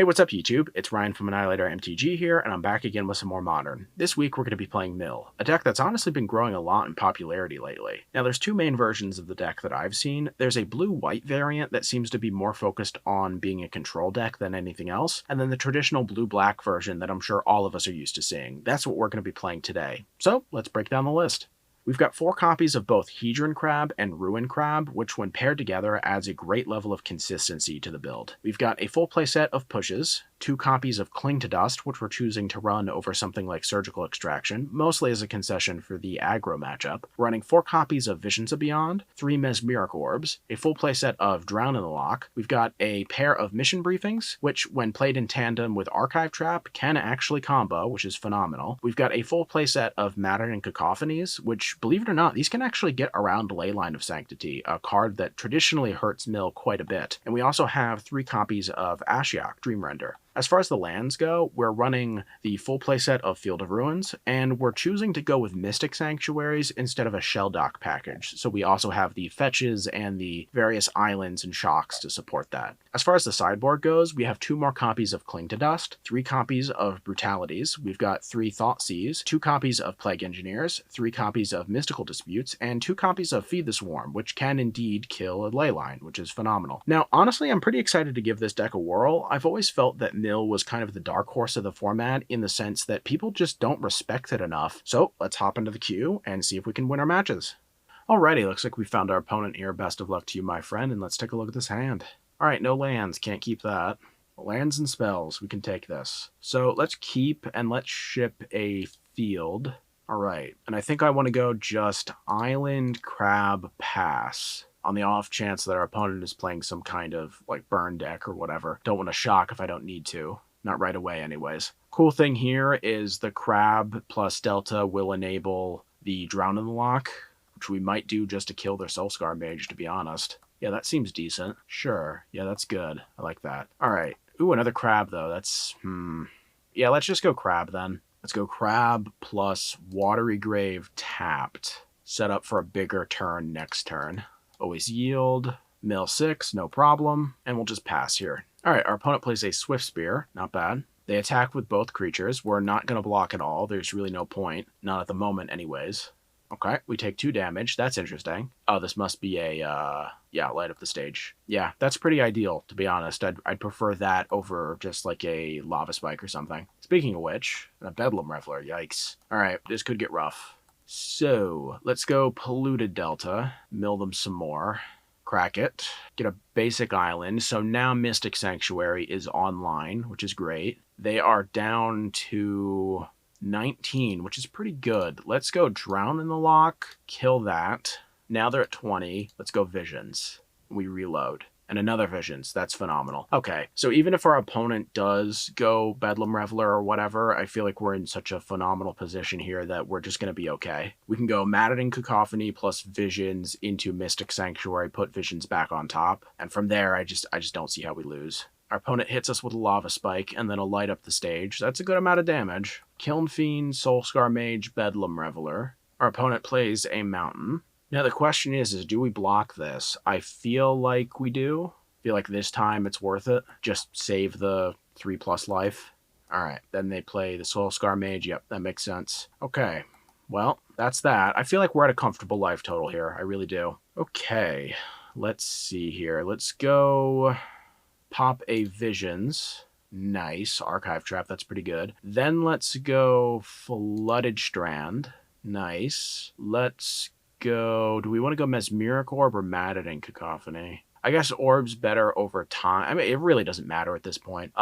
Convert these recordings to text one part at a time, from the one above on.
Hey, what's up YouTube? It's Ryan from AnnihilatorMTG here, and I'm back again with some more Modern. This week we're going to be playing Mill, a deck that's honestly been growing a lot in popularity lately. Now there's two main versions of the deck that I've seen. There's a blue-white variant that seems to be more focused on being a control deck than anything else, and then the traditional blue-black version that I'm sure all of us are used to seeing. That's what we're going to be playing today. So let's break down the list. We've got 4 copies of both Hedron Crab and Ruin Crab, which when paired together adds a great level of consistency to the build. We've got a full playset of Pushes, 2 copies of Cling to Dust, which we're choosing to run over something like Surgical Extraction, mostly as a concession for the aggro matchup. We're running 4 copies of Visions of Beyond, 3 Mesmeric Orbs, a full playset of Drown in the Loch. We've got a pair of Mission Briefings, which when played in tandem with Archive Trap can actually combo, which is phenomenal. We've got a full playset of Matter and Cacophonies, which, believe it or not, these can actually get around Leyline of Sanctity, a card that traditionally hurts Mill quite a bit. And we also have 3 copies of Ashiok, Dream Render. As far as the lands go, we're running the full playset of Field of Ruins, and we're choosing to go with Mystic Sanctuaries instead of a Shell Dock package, so we also have the fetches and the various islands and shocks to support that. As far as the sideboard goes, we have 2 more copies of Cling to Dust, 3 copies of Brutalities, we've got 3 Thoughtseize, 2 copies of Plague Engineers, 3 copies of Mystical Disputes, and 2 copies of Feed the Swarm, which can indeed kill a Leyline, which is phenomenal. Now, honestly, I'm pretty excited to give this deck a whirl. I've always felt that Mill was kind of the dark horse of the format in the sense that people just don't respect it enough. So let's hop into the queue and see if we can win our matches. Alrighty, looks like we found our opponent here. Best of luck to you, my friend, and let's take a look at this hand. Alright, no lands, can't keep that. Lands and spells, we can take this. So let's keep and let's ship a field. Alright, and I think I want to go just Island, Crab, Pass. On the off chance that our opponent is playing some kind of like burn deck or whatever. Don't want to shock if I don't need to. Not right away anyways. Cool thing here is the Crab plus Delta will enable the Drown in the Loch, which we might do just to kill their Soulscar Mage, to be honest. Yeah, that seems decent. Sure. Yeah, that's good. I like that. Alright. Ooh, another Crab though. That's, Yeah, let's just go Crab then. Let's go Crab plus Watery Grave tapped. Set up for a bigger turn next turn. Always yield. Mill 6, no problem. And we'll just pass here. Alright, our opponent plays a Swift Spear. Not bad. They attack with both creatures. We're not going to block at all. There's really no point. Not at the moment anyways. Okay, we take 2 damage. That's interesting. Oh, this must be a, yeah, light up the stage. Yeah, that's pretty ideal, to be honest. I'd prefer that over just like a Lava Spike or something. Speaking of which, a Bedlam Reveler, yikes. Alright, this could get rough. So, let's go Polluted Delta. Mill them some more. Crack it. Get a basic island. So now Mystic Sanctuary is online, which is great. They are down to 19, which is pretty good. Let's go Drown in the Loch, kill that. Now they're at 20. Let's go Visions. We reload. And another Visions. That's phenomenal. Okay, so even if our opponent does go Bedlam Reveler or whatever, I feel like we're in such a phenomenal position here that we're just going to be okay. We can go Maddening Cacophony plus Visions into Mystic Sanctuary, put Visions back on top. And from there, I just don't see how we lose. Our opponent hits us with a Lava Spike and then a light up the stage. That's a good amount of damage. Kiln Fiend, Soulscar Mage, Bedlam Reveler. Our opponent plays a Mountain. Now the question is do we block this? I feel like we do. I feel like this time it's worth it. Just save the 3+ life. Alright, then they play the Soulscar Mage. Yep, that makes sense. Okay, well, that's that. I feel like we're at a comfortable life total here. I really do. Okay, let's see here. Let's go pop a Visions. Nice. Archive Trap, that's pretty good. Then let's go Flooded Strand. Nice. Let's go, do we want to go Mesmeric Orb or Maddening Cacophony? I guess Orb's better over time. I mean, it really doesn't matter at this point.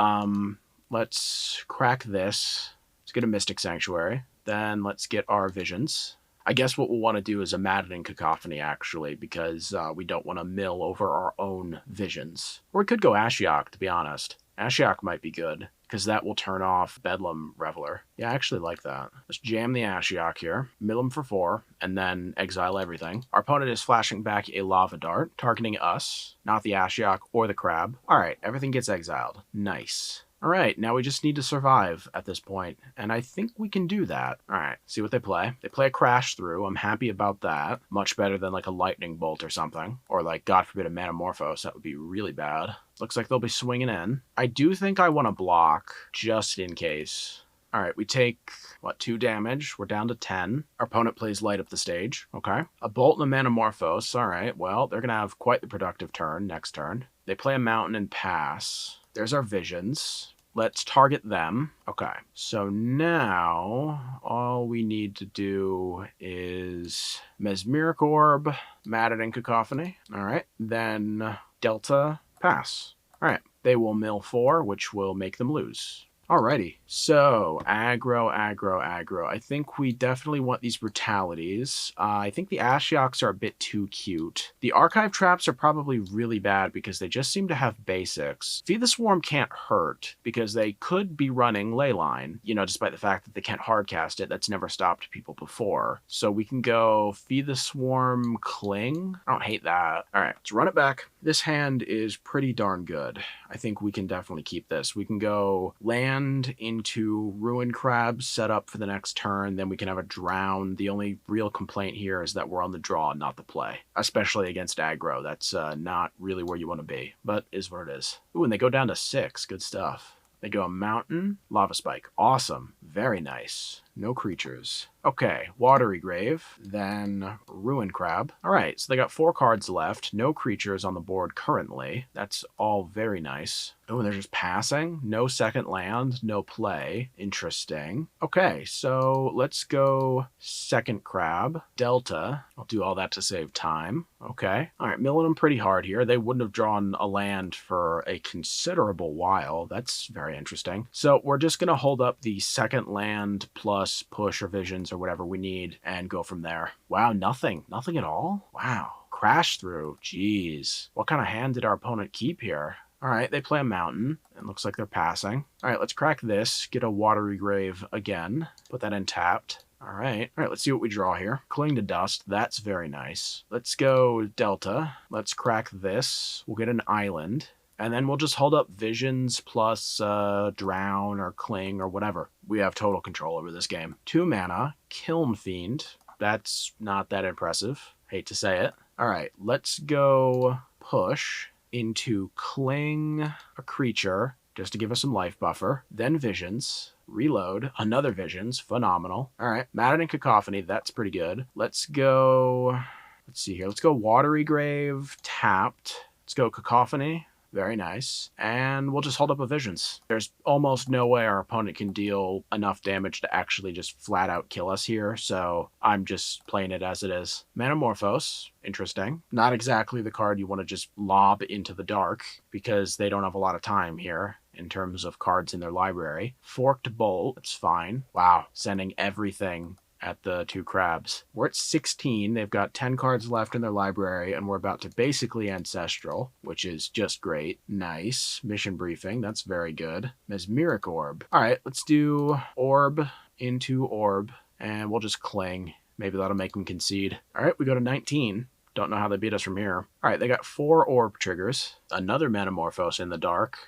Let's crack this. Let's get a Mystic Sanctuary. Then let's get our Visions. I guess what we'll want to do is a Maddening Cacophony, actually, because we don't want to mill over our own Visions. Or we could go Ashiok, to be honest. Ashiok might be good, because that will turn off Bedlam Reveler. Yeah, I actually like that. Let's jam the Ashiok here, mill him for 4, and then exile everything. Our opponent is flashing back a Lava Dart, targeting us, not the Ashiok or the Crab. Alright, everything gets exiled. Nice. All right, now we just need to survive at this point, and I think we can do that. All right, see what they play. They play a Crash Through. I'm happy about that. Much better than like a Lightning Bolt or something, or like, God forbid, a Manamorphose. That would be really bad. Looks like they'll be swinging in. I do think I want to block just in case. All right, we take, what, 2 damage. We're down to 10. Our opponent plays Light Up the Stage. Okay. A Bolt and a Manamorphose. All right, well, they're going to have quite the productive turn next turn. They play a Mountain and pass. There's our Visions. Let's target them. Okay, so now all we need to do is Mesmeric Orb, Maddening Cacophony. All right, then Delta, pass. All right, they will mill 4, which will make them lose. Alrighty, so aggro. I think we definitely want these brutalities. I think the Ashioks are a bit too cute. The Archive Traps are probably really bad because they just seem to have basics. Feed the Swarm can't hurt because they could be running Leyline, you know, despite the fact that they can't hardcast it. That's never stopped people before. So we can go Feed the Swarm, Cling. I don't hate that. Alright, let's run it back. This hand is pretty darn good. I think we can definitely keep this. We can go land into Ruin Crab set up for the next turn, then we can have a Drown. The only real complaint here is that we're on the draw, not the play, especially against aggro. That's not really where you want to be, but is what it is. Ooh, and they go down to 6. Good stuff. They go a Mountain, Lava Spike. Awesome. Very nice. No creatures. Okay, Watery Grave, then Ruin Crab. All right, so they got 4 cards left. No creatures on the board currently. That's all very nice. Oh, and they're just passing? No second land, no play. Interesting. Okay, so let's go second Crab. Delta. I'll do all that to save time. Okay. All right, milling them pretty hard here. They wouldn't have drawn a land for a considerable while. That's very interesting. So we're just going to hold up the second land plus push or visions or whatever we need and go from there. Wow, nothing. Nothing at all? Wow. Crash Through. Jeez. What kind of hand did our opponent keep here? All right, they play a Mountain. It looks like they're passing. All right, let's crack this. Get a Watery Grave again. Put that in tapped. All right, let's see what we draw here. Cling to Dust. That's very nice. Let's go Delta. Let's crack this. We'll get an Island. And then we'll just hold up Visions plus Drown or Cling or whatever. We have total control over this game. 2 mana, Kiln Fiend. That's not that impressive. Hate to say it. All right, let's go push into Cling a creature just to give us some life buffer. Then Visions. Reload. Another Visions. Phenomenal. All right, Maddening Cacophony. That's pretty good. Let's go... Let's see here. Let's go Watery Grave. Tapped. Let's go Cacophony. Very nice. And we'll just hold up a Visions. There's almost no way our opponent can deal enough damage to actually just flat out kill us here, so I'm just playing it as it is. Manamorphose. Interesting. Not exactly the card you want to just lob into the dark, because they don't have a lot of time here in terms of cards in their library. Forked Bolt. It's fine. Wow. Sending everything at the 2 crabs. We're at 16. They've got 10 cards left in their library, and we're about to basically Ancestral, which is just great. Nice. Mission Briefing. That's very good. Mesmeric Orb. All right, let's do Orb into Orb, and we'll just Cling. Maybe that'll make them concede. All right, we go to 19. Don't know how they beat us from here. All right, they got 4 Orb triggers. Another Manamorphose in the dark.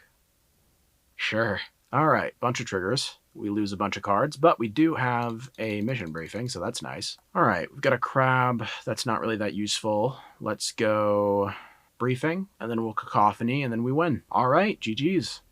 Sure. All right, bunch of triggers. We lose a bunch of cards, but we do have a Mission Briefing, so that's nice. All right, we've got a Crab. That's not really that useful. Let's go Briefing, and then we'll Cacophony, and then we win. All right, GG's.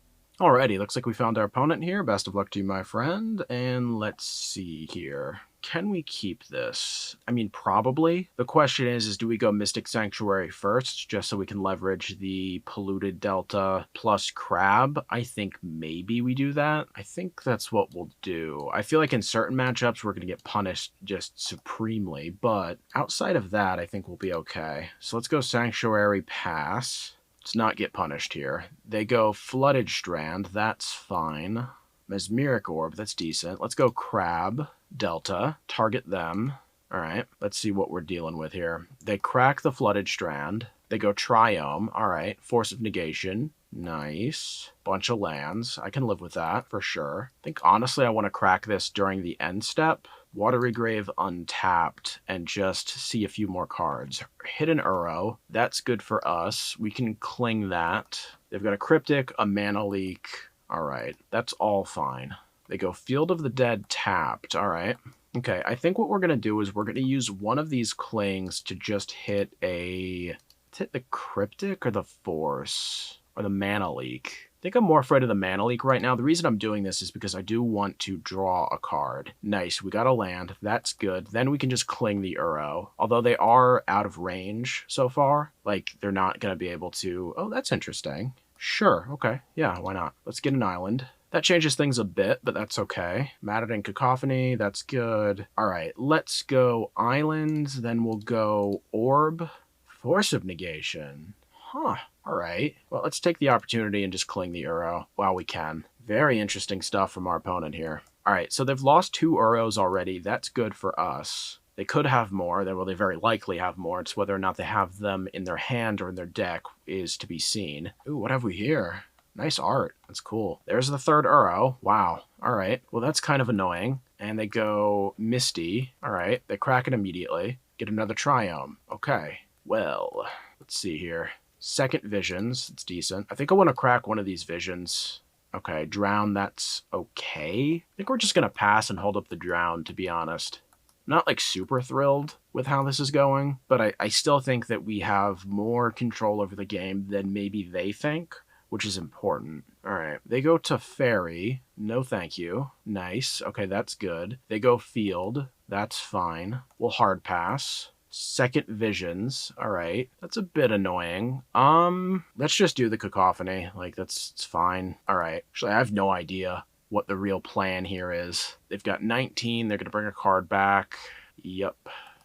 Alrighty, looks like we found our opponent here. Best of luck to you, my friend. And let's see here. Can we keep this? I mean, probably. The question is do we go Mystic Sanctuary first, just so we can leverage the Polluted Delta plus Crab? I think maybe we do that. I think that's what we'll do. I feel like in certain matchups, we're going to get punished just supremely, but outside of that, I think we'll be okay. So let's go Sanctuary pass. Let's not get punished here. They go Flooded Strand. That's fine. Mesmeric Orb. That's decent. Let's go Crab. Delta. Target them. All right. Let's see what we're dealing with here. They crack the Flooded Strand. They go Triome. All right. Force of Negation. Nice. Bunch of lands. I can live with that for sure. I think honestly I want to crack this during the end step. Watery Grave untapped and just see a few more cards. Hidden Uro. That's good for us. We can cling that. They've got a Cryptic, a Mana Leak, All right, that's all fine. They go Field of the Dead tapped. All right. Okay, I think what we're going to do is we're going to use one of these clings to just hit a... hit the Cryptic or the Force? Or the Mana Leak? I think I'm more afraid of the Mana Leak right now. The reason I'm doing this is because I do want to draw a card. Nice, we got a land. That's good. Then we can just cling the Uro. Although they are out of range so far. Like, they're not going to be able to... Oh, that's interesting. Sure, okay. Yeah, why not? Let's get an island. That changes things a bit, but that's okay. Matted and Cacophony, that's good. All right, let's go Islands, then we'll go Orb. Force of Negation. Huh, all right. Well, let's take the opportunity and just cling the Uro while we can. Very interesting stuff from our opponent here. All right, so they've lost 2 Uros already. That's good for us. They could have more. Well, they very likely have more. It's whether or not they have them in their hand or in their deck is to be seen. Ooh, what have we here? Nice art. That's cool. There's the 3rd Uro. Wow. All right. Well, that's kind of annoying. And they go Misty. All right. They crack it immediately. Get another Triome. Okay. Well, let's see here. Second Visions. It's decent. I think I want to crack one of these Visions. Okay. Drown. That's okay. I think we're just going to pass and hold up the Drown, to be honest. I'm not like super thrilled with how this is going, but I still think that we have more control over the game than maybe they think, which is important. All right, they go to Fairy. No thank you. Nice. Okay, that's good. They go Field. That's fine. We'll hard pass. Second Visions. All right, that's a bit annoying. Let's just do the Cacophony. Like, it's fine. All right. Actually, I have no idea what the real plan here is. They've got 19. They're going to bring a card back. Yep.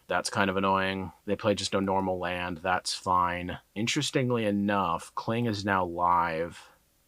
That's kind of annoying. They play just a normal land. That's fine. Interestingly enough, Kling is now live.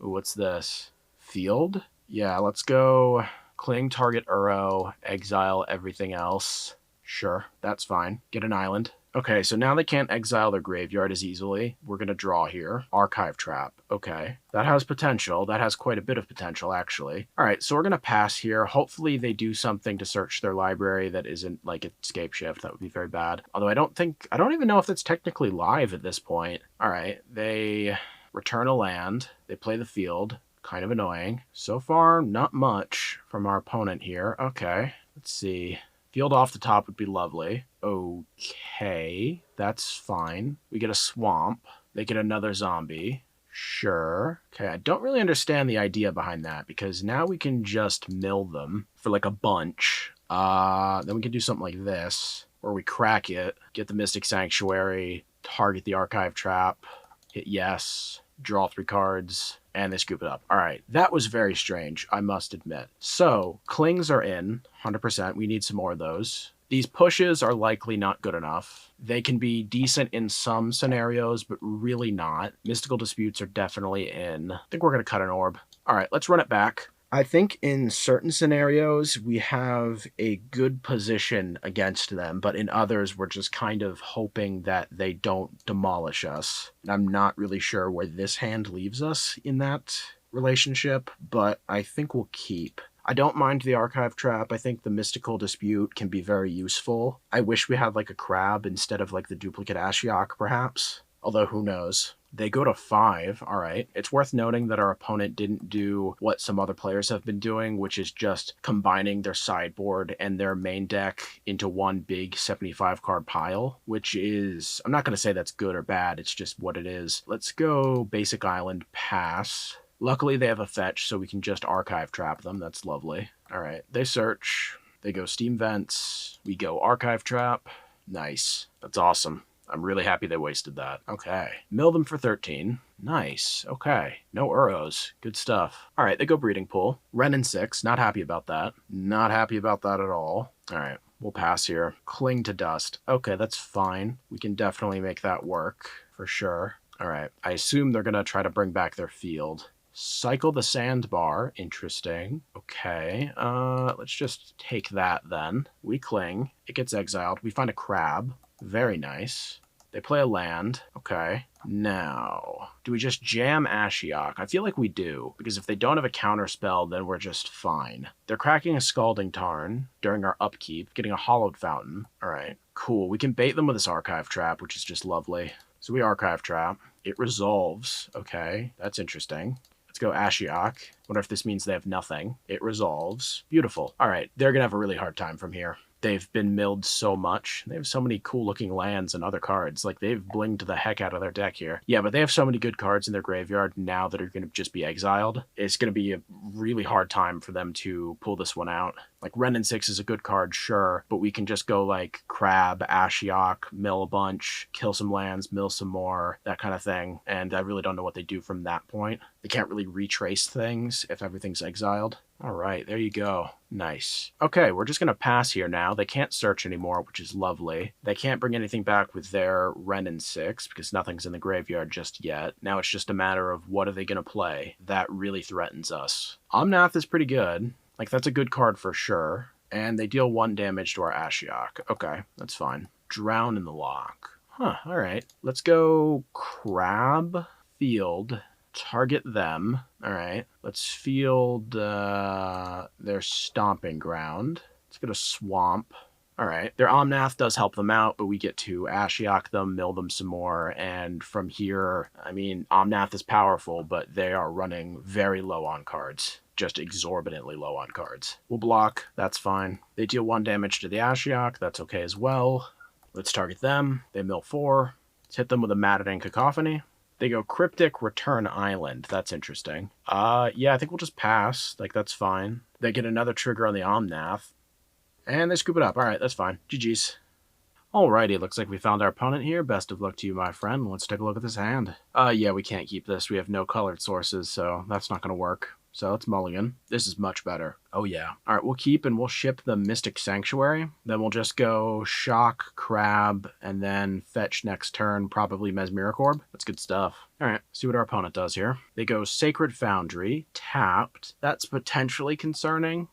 Ooh, what's this? Field? Yeah, let's go Kling, target Uro, exile everything else. Sure, that's fine. Get an island. Okay, so now they can't exile their graveyard as easily. We're going to draw here. Archive Trap. Okay. That has potential. That has quite a bit of potential, actually. All right, so we're going to pass here. Hopefully they do something to search their library that isn't like Escape Shift. That would be very bad. Although I don't even know if that's technically live at this point. All right, they return a land. They play the field. Kind of annoying. So far, not much from our opponent here. Okay, let's see. Field off the top would be lovely. Okay, that's fine. We get a swamp. They get another zombie. Sure. Okay, I don't really understand the idea behind that, because now we can just mill them for like a bunch. Then we can do something like this, where we crack it, get the Mystic Sanctuary, target the Archive Trap, hit yes, draw 3 cards, and they scoop it up. All right, that was very strange, I must admit. So, Clings are in, 100%. We need some more of those. These pushes are likely not good enough. They can be decent in some scenarios, but really not. Mystical Disputes are definitely in. I think we're going to cut an orb. All right, let's run it back. I think in certain scenarios, we have a good position against them, but in others, we're just kind of hoping that they don't demolish us. And I'm not really sure where this hand leaves us in that relationship, but I think we'll keep. I don't mind the Archive Trap. I think the Mystical Dispute can be very useful. I wish we had like a crab instead of like the duplicate Ashiok, perhaps. Although, who knows? They go to 5. All right. It's worth noting that our opponent didn't do what some other players have been doing, which is just combining their sideboard and their main deck into one big 75-card pile, which is... I'm not going to say that's good or bad. It's just what it is. Let's go Basic Island, pass. Luckily, they have a fetch, so we can just Archive Trap them. That's lovely. All right. They search. They go Steam Vents. We go Archive Trap. Nice. That's awesome. I'm really happy they wasted that. Okay. Mill them for 13. Nice. Okay. No Uros. Good stuff. All right, they go Breeding Pool. Ren and 6. Not happy about that. Not happy about that at all. All right. We'll pass here. Cling to Dust. Okay, that's fine. We can definitely make that work for sure. All right. I assume they're going to try to bring back their field. Cycle the Sandbar. Interesting. Okay. Let's just take that then. We cling. It gets exiled. We find a crab. Very nice. They play a land. Okay. Now, do we just jam Ashiok? I feel like we do, because if they don't have a counter spell, then we're just fine. They're cracking a Scalding Tarn during our upkeep, getting a Hollowed Fountain. All right, cool. We can bait them with this Archive Trap, which is just lovely. So we Archive Trap. It resolves. Okay, that's interesting. Let's go Ashiok. Wonder if this means they have nothing. It resolves. Beautiful. All right, they're going to have a really hard time from here. They've been milled so much. They have so many cool-looking lands and other cards. Like, they've blinged the heck out of their deck here. Yeah, but they have so many good cards in their graveyard now that are going to just be exiled. It's going to be a really hard time for them to pull this one out. Like, Wrenn and 6 is a good card, sure, but we can just go, like, Crab, Ashiok, mill a bunch, kill some lands, mill some more, that kind of thing. And I really don't know what they do from that point. They can't really retrace things if everything's exiled. All right, there you go. Nice. Okay, we're just going to pass here now. They can't search anymore, which is lovely. They can't bring anything back with their Wrenn and 6 because nothing's in the graveyard just yet. Now it's just a matter of what are they going to play. That really threatens us. Omnath is pretty good. Like, that's a good card for sure. And they deal 1 damage to our Ashiok. Okay, that's fine. Drown in the Loch. Huh, all right. Let's go Crab, Field, target them. All right, let's field their Stomping Ground. Let's go to Swamp. All right, their Omnath does help them out, but we get to Ashiok them, mill them some more, and from here, I mean, Omnath is powerful, but they are running very low on cards. Just exorbitantly low on cards. We'll block, that's fine. They deal 1 damage to the Ashiok, that's okay as well. Let's target them. They mill 4. Let's hit them with a Maddening Cacophony. They go Cryptic Return Island. That's interesting. Yeah, I think we'll just pass. Like, that's fine. They get another trigger on the Omnath. And they scoop it up. All right, that's fine. GG's. Alrighty, looks like we found our opponent here. Best of luck to you, my friend. Let's take a look at this hand. Yeah, we can't keep this. We have no colored sources, so that's not going to work. So let's mulligan. This is much better. Oh yeah. All right, we'll keep and we'll ship the Mystic Sanctuary. Then we'll just go Shock, Crab, and then fetch next turn, probably Mesmeric Orb. That's good stuff. All right, see what our opponent does here. They go Sacred Foundry, tapped. That's potentially concerning.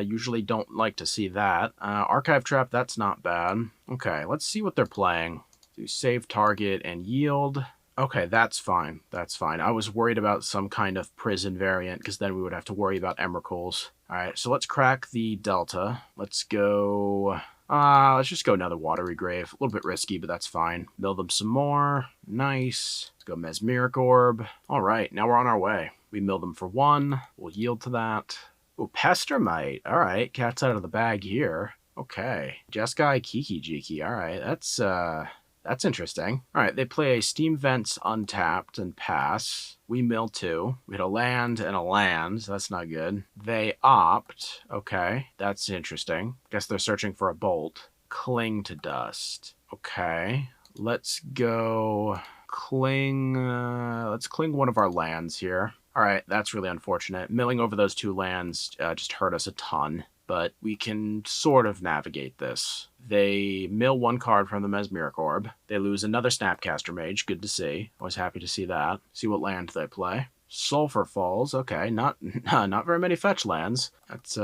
Usually don't like to see that. Archive Trap, that's not bad. Okay, let's see what they're playing. Do save target and yield. Okay, that's fine. That's fine. I was worried about some kind of prison variant because then we would have to worry about Emrakul's. All right, so let's crack the Delta. Let's go... let's just go another Watery Grave. A little bit risky, but that's fine. Mill them some more. Nice. Let's go Mesmeric Orb. All right, now we're on our way. We mill them for 1. We'll yield to that. Oh, Pestermite. All right, cat's out of the bag here. Okay. Jeskai Kiki Jiki. All right, that's interesting. All right, they play a Steam Vents untapped and pass. We mill 2. We hit a land and a land. So that's not good. They opt. Okay, that's interesting. Guess they're searching for a bolt. Cling to Dust. Okay, let's go cling. Let's cling one of our lands here. All right, that's really unfortunate. Milling over those 2 lands just hurt us a ton. But we can sort of navigate this. They mill 1 card from the Mesmeric Orb. They lose another Snapcaster Mage. Good to see. Always happy to see that. See what land they play. Sulfur Falls. Okay, not very many fetch lands. That's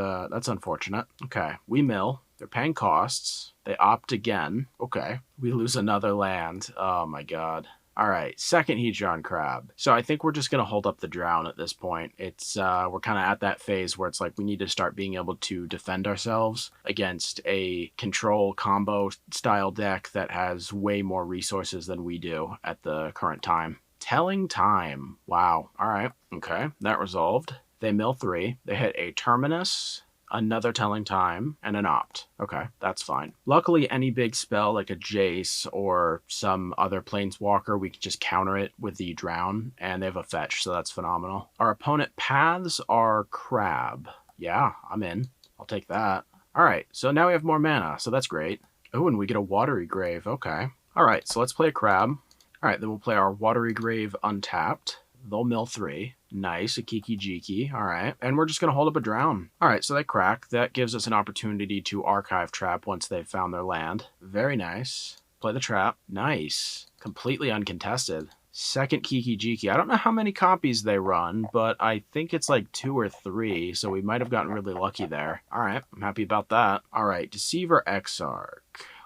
unfortunate. Okay, we mill. They're paying costs. They opt again. Okay, we lose another land. Oh my god. All right, second Hedron Crab. So I think we're just going to hold up the Drown at this point. It's we're kind of at that phase where it's like we need to start being able to defend ourselves against a control combo style deck that has way more resources than we do at the current time. Telling Time. Wow. All right. Okay, that resolved. They mill 3. They hit a Terminus, another Telling Time, and an Opt. Okay, that's fine. Luckily, any big spell like a Jace or some other Planeswalker, we can just counter it with the Drown, and they have a fetch, so that's phenomenal. Our opponent paths are Crab. Yeah, I'm in. I'll take that. All right, so now we have more mana, so that's great. Oh, and we get a Watery Grave. Okay. All right, so let's play a Crab. All right, then we'll play our Watery Grave untapped. They'll mill 3. Nice, a Kiki Jiki. All right, and we're just going to hold up a Drown. All right, so they crack. That gives us an opportunity to Archive Trap once they've found their land. Very nice. Play the trap. Nice. Completely uncontested. Second Kiki Jiki. I don't know how many copies they run, but I think it's like 2 or 3, so we might have gotten really lucky there. All right, I'm happy about that. All right, Deceiver Exarch.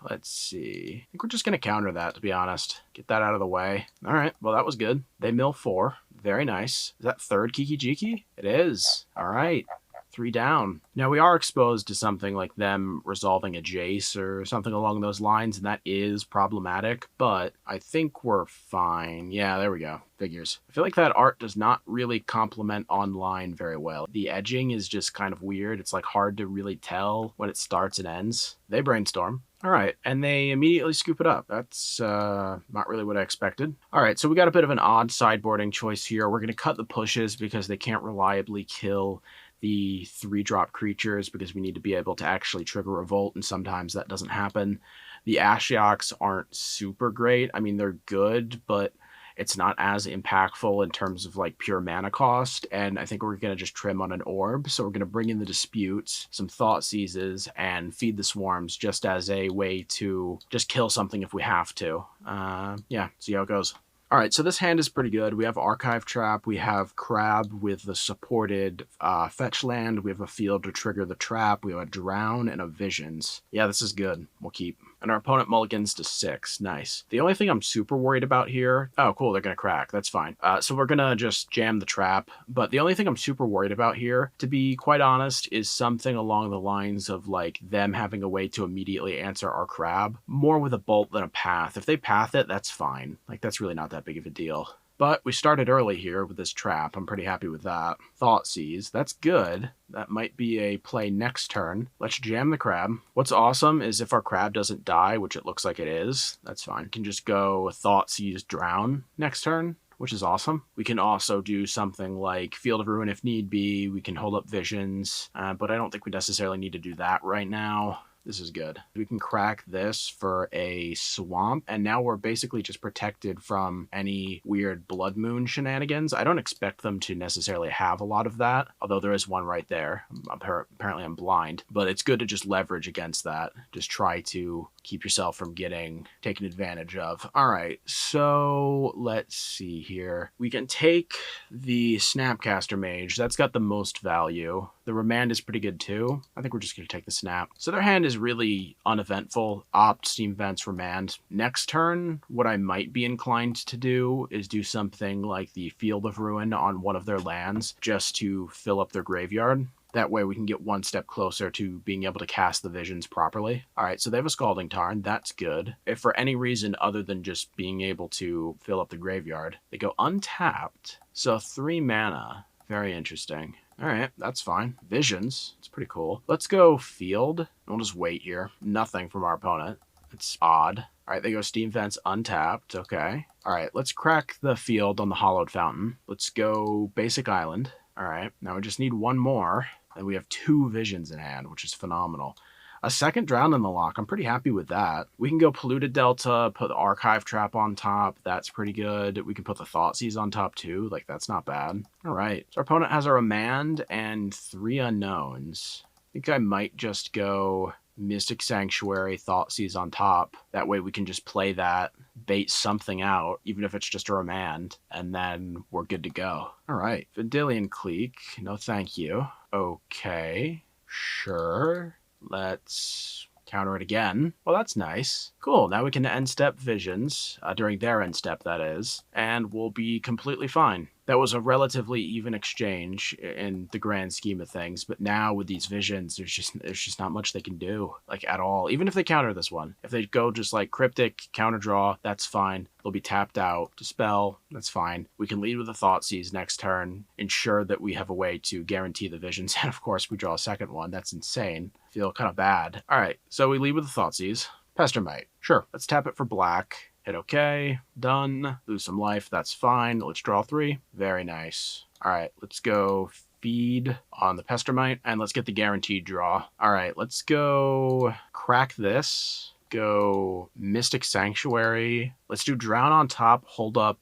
Let's see. I think we're just going to counter that, to be honest. Get that out of the way. All right, well, that was good. They mill 4. Very nice. Is that third Kiki Jiki? It is. All right. 3 down. Now we are exposed to something like them resolving a Jace or something along those lines, and that is problematic, but I think we're fine. Yeah, there we go. Figures. I feel like that art does not really complement online very well. The edging is just kind of weird. It's like hard to really tell when it starts and ends. They brainstorm. All right, and they immediately scoop it up. That's not really what I expected. All right, so we got a bit of an odd sideboarding choice here. We're going to cut the pushes because they can't reliably kill the 3-drop creatures because we need to be able to actually trigger Revolt, and sometimes that doesn't happen. The Ashioks aren't super great. I mean, they're good, but it's not as impactful in terms of like pure mana cost, and I think we're going to just trim on an orb. So we're going to bring in the Disputes, some Thought Seizes, and feed the Swarms just as a way to just kill something if we have to. Yeah, see how it goes. All right, so this hand is pretty good. We have Archive Trap, we have Crab with the supported fetch land, we have a field to trigger the trap, we have a Drown and a Visions. Yeah, this is good. We'll keep. And our opponent mulligans to 6. Nice. The only thing I'm super worried about here... Oh, cool, they're going to crack. That's fine. So we're going to just jam the trap. But the only thing I'm super worried about here, to be quite honest, is something along the lines of, like, them having a way to immediately answer our crab. More with a bolt than a path. If they path it, that's fine. Like, that's really not that big of a deal. But we started early here with this trap. I'm pretty happy with that. Thoughtseize. That's good. That might be a play next turn. Let's jam the crab. What's awesome is if our crab doesn't die, which it looks like it is, that's fine. We can just go Thoughtseize Drown next turn, which is awesome. We can also do something like Field of Ruin if need be. We can hold up Visions, but I don't think we necessarily need to do that right now. This is good. We can crack this for a swamp, and now we're basically just protected from any weird Blood Moon shenanigans. I don't expect them to necessarily have a lot of that, although there is one right there. Apparently I'm blind, but it's good to just leverage against that. Just try to keep yourself from getting taken advantage of. All right, so let's see here. We can take the Snapcaster Mage. That's got the most value. The Remand is pretty good too. I think we're just going to take the Snap. So their hand is really uneventful. Opt, Steam Vents, Remand. Next turn, what I might be inclined to do is do something like the Field of Ruin on one of their lands just to fill up their graveyard. That way we can get one step closer to being able to cast the Visions properly. All right, so they have a Scalding Tarn. That's good. If for any reason other than just being able to fill up the graveyard, they go untapped. So 3 mana. Very interesting. All right, that's fine. Visions. It's pretty cool. Let's go Field. We'll just wait here. Nothing from our opponent. It's odd. All right, they go Steam Vents untapped. Okay. All right, let's crack the Field on the Hollowed Fountain. Let's go Basic Island. All right, now we just need one more, and we have 2 Visions in hand, which is phenomenal. A second Drown in the lock. I'm pretty happy with that. We can go Polluted Delta, put the Archive Trap on top. That's pretty good. We can put the Thoughtseize on top too. Like, that's not bad. All right, so our opponent has a Remand and 3 unknowns. I think I might just go Mystic Sanctuary, Thoughtseize on top. That way we can just play that, bait something out, even if it's just a Remand, and then we're good to go. All right, Vendilion Clique, no thank you. Okay, sure. Let's counter it again. Well, that's nice. Cool, now we can end step Visions, during their end step that is, and we'll be completely fine. That was a relatively even exchange in the grand scheme of things, but now with these Visions, there's just not much they can do, like, at all. Even if they counter this one. If they go just like Cryptic, counter draw, that's fine. They'll be tapped out. Dispel, that's fine. We can lead with a Thoughtseize next turn, ensure that we have a way to guarantee the Visions, and of course we draw a second one. That's insane. Feel kind of bad. All right, so we lead with the Thoughtseize. Pestermite, sure. Let's tap it for black. Hit OK, done. Lose some life, that's fine. Let's draw 3. Very nice. All right, let's go feed on the Pestermite, and let's get the guaranteed draw. All right, let's go crack this. Go Mystic Sanctuary. Let's do Drown on top, hold up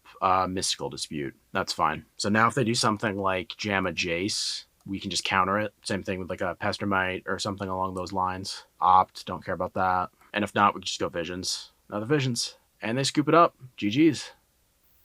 Mystical Dispute. That's fine. So now if they do something like jam a Jace, we can just counter it. Same thing with like a Pestermite or something along those lines. Opt, don't care about that. And if not, we can just go Visions. Another Visions. And they scoop it up. GG's.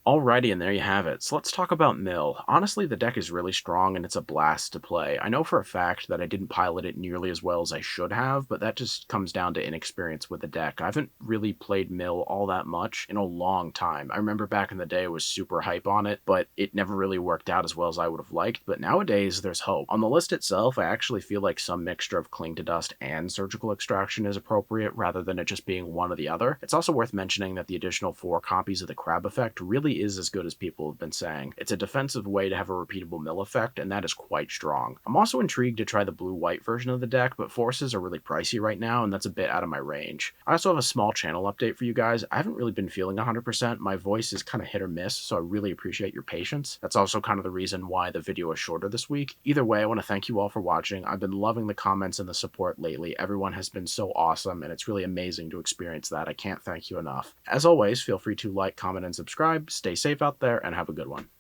Alrighty, and there you have it. So let's talk about Mill. Honestly, the deck is really strong and it's a blast to play. I know for a fact that I didn't pilot it nearly as well as I should have, but that just comes down to inexperience with the deck. I haven't really played Mill all that much in a long time. I remember back in the day I was super hype on it, but it never really worked out as well as I would have liked. But nowadays, there's hope. On the list itself, I actually feel like some mixture of Cling to Dust and Surgical Extraction is appropriate rather than it just being one or the other. It's also worth mentioning that the additional 4 copies of the Crab effect really is as good as people have been saying. It's a defensive way to have a repeatable mill effect, and that is quite strong. I'm also intrigued to try the blue-white version of the deck, but forces are really pricey right now, and that's a bit out of my range. I also have a small channel update for you guys. I haven't really been feeling 100%. My voice is kind of hit or miss, so I really appreciate your patience. That's also kind of the reason why the video is shorter this week. Either way, I want to thank you all for watching. I've been loving the comments and the support lately. Everyone has been so awesome, and it's really amazing to experience that. I can't thank you enough. As always, feel free to like, comment, and subscribe. Stay safe out there, and have a good one.